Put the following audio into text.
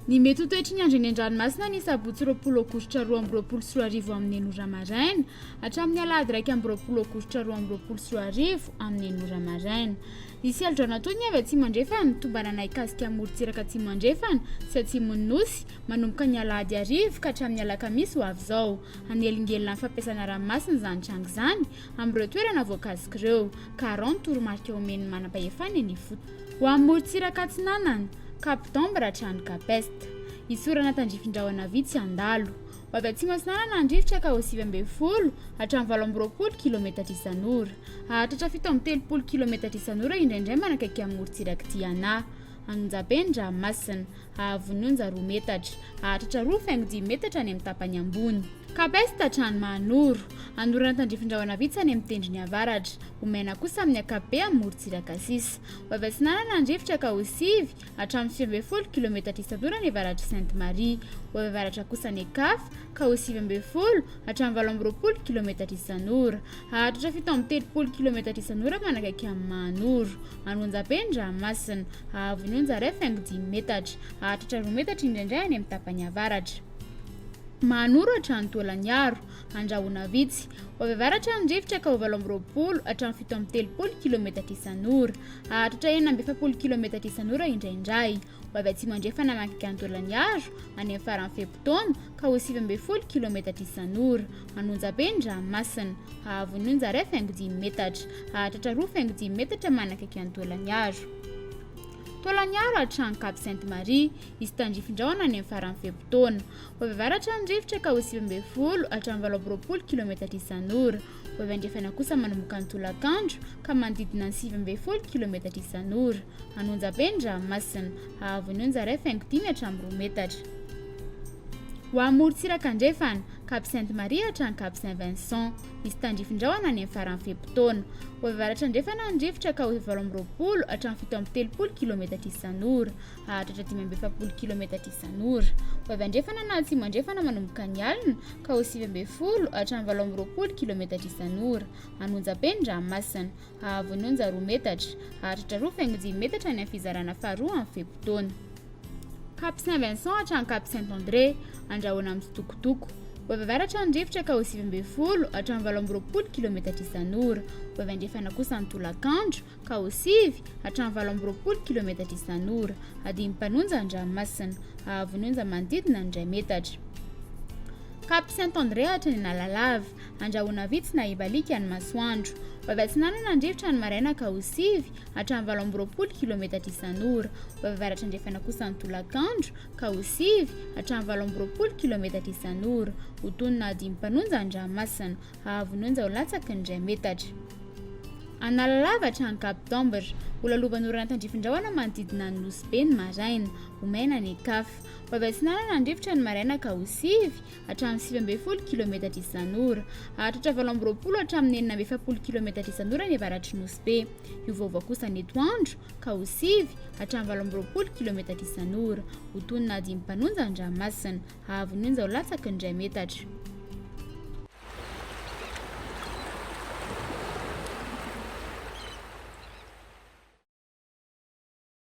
Ny mety ho toetry ny andro eny an-dranomasina ny sabotsy 20 amin'ny 4 maraina hatramin'ny alahady 20 amin'ny 1 maraina. Isy aldrana toy ny avy atsimo andrefana tombana naikasika morontsiraka atsimo andrefana sy atsimon'ny nosy manomboka ny alahady arivo ka hatramin'ny alakamisy ho avy izao. Anelingelina ny fampiasana ranomasina izany tranga izany amin'ireo toerana voakasika ireo ka rano toromarika omen'ny manam-pahefana ny fot. Ho amin'ny morontsiraka Atsinanana, Kapitombo Ratrano Kapesta. Isorana tandrifin-drahona vitsy andalo. Ho avy atsimo Atsinanana andrivotra ka ho 20 hatramin'ny 20 kilometatra isan'ora. Hahatratra 17 kilometatra isan'ora indraindray manakaiky amin'ny morontsiraka Diana. Anonjapeny Ranomasina, Ahavononja 2 metatra, hahatratra 2.5 metatra any amin'ny tapany ambony. Kapesta Trano Mahanoro, anorana tandrifin-drahona vitsy any amin'ny tendrony avaratra, omena kosa amin'ny akabe amin'ny morontsiraka Sisa. Ho avy Atsinanana andrivotra ka ho 9 hatramin'ny 20 kilometatra isan'ora ny avaratra Sainte-Marie. Ho avy avaratra kosa ny Kafa ka ho 20 hatramin'ny 20 kilometatra isan'ora. Hahatratra 17 kilometatra isan'ora manakaiky amin'ny Mahanoro. Anonjapeny Ranomasina, Ahavononja 2.5 metatra, hahatratra 2 metatra indraindray any amin'ny tapany avaratra. Mahanoro hatrany Tolaniaro, Andrahona vitsy. Ho avy avaratra andrivotra ka ho 20 hatramin'ny 17 kilometatra isan'ora. Hahatratra 70 kilometatra isan'ora indraindray. Ho avy atsimo andrefana manakaiky any Tolaniaro any amin'ny farany Fepitaona ka ho 20 kilometatra isan'ora. Anonjapeny Ranomasina, Ahavononja 2.5 metatra, hahatratra 2.5 metatra manakaiky any Tolaniaro. Tolaniaro hatrany Cap Sainte-Marie, isy tandrifin-drahona any amin'ny farany Fepitaona. Ho avy avaratra andrivotra ka ho 20 hatramin'ny 20 kilometatra isan'ora. Ho avy andrefana kosa manomboka ny Tolakandro ka manodidina ny 20 kilometatra isan'ora. Anonjapeny Ranomasina, Ahavononja 2.5 hatramin'ny 2 metatra. Ho amin'ny morontsiraka andrefana, Cap Sainte-Marie hatrany Cap Saint-Vincent, isy tandrifin-drahona any amin'ny farany Fepitaona. Ho avy avaratra andrefana andrivotra ka ho 20 hatramin'ny 17 kilometatra isan'ora, hahatratra 18 kilometatra isan'ora. Ho avy andrefana na atsimo andrefana manomboka ny alina ka ho 20 hatramin'ny 20 kilometatra isan'ora. Anonjapeny Ranomasina, Ahavononja 2 metatra, hahatratra 2.5 metatra ny amin'ny fizarana faharoa amin'ny Fepitaona. Cap Saint-Vincent hatrany Cap Saint-André, Andrahoana amin'ny Sitokotoko. Ho avy avaratra andrivotra ka ho 20 hatramin'ny 20 kilometatra isan'ora. Ho avy andrefana kosa ny Tolakandro ka ho 9 hatramin'ny 20 kilometatra isan'ora. Adiny mpanonja ny Ranomasina, Ahavononja manodidina ny 2 metatra. Cap Saint-André hatrany Analalava, Andrahoana vitsy na Ibalika ny Masoandro. Ho avy Atsinanana andrivotra ny maraina ka ho 9 hatramin'ny 20 kilometatra isan'ora. Ho avy avaratra andrefana kosa ny Tolakandro ka ho 9 hatramin'ny 20 kilometatra isan'ora. Ho tonona adiny mpanonja ny Ranomasina, Ahavononja ho latsaky ny 2 metatra. Analalava hatrany Kapitombo, holalovan'ny orana tandrifin-drahona manodidina ny Nosy be ny maraina, omena ny Kafa. Ho avy Atsinanana andrivotra ny maraina ka ho 9 hatramin'ny 20 kilometatra isan'ora. Hahatratra 20 hatramin'ny 40 kilometatra isan'ora ny avaratry Nosy be. Iovaova kosa ny etoandro ka ho 9 hatramin'ny 20 kilometatra isan'ora. Ho tonona adiny mpanonja ny Ranomasina, Ahavononja ho latsaky ny 2 metatra.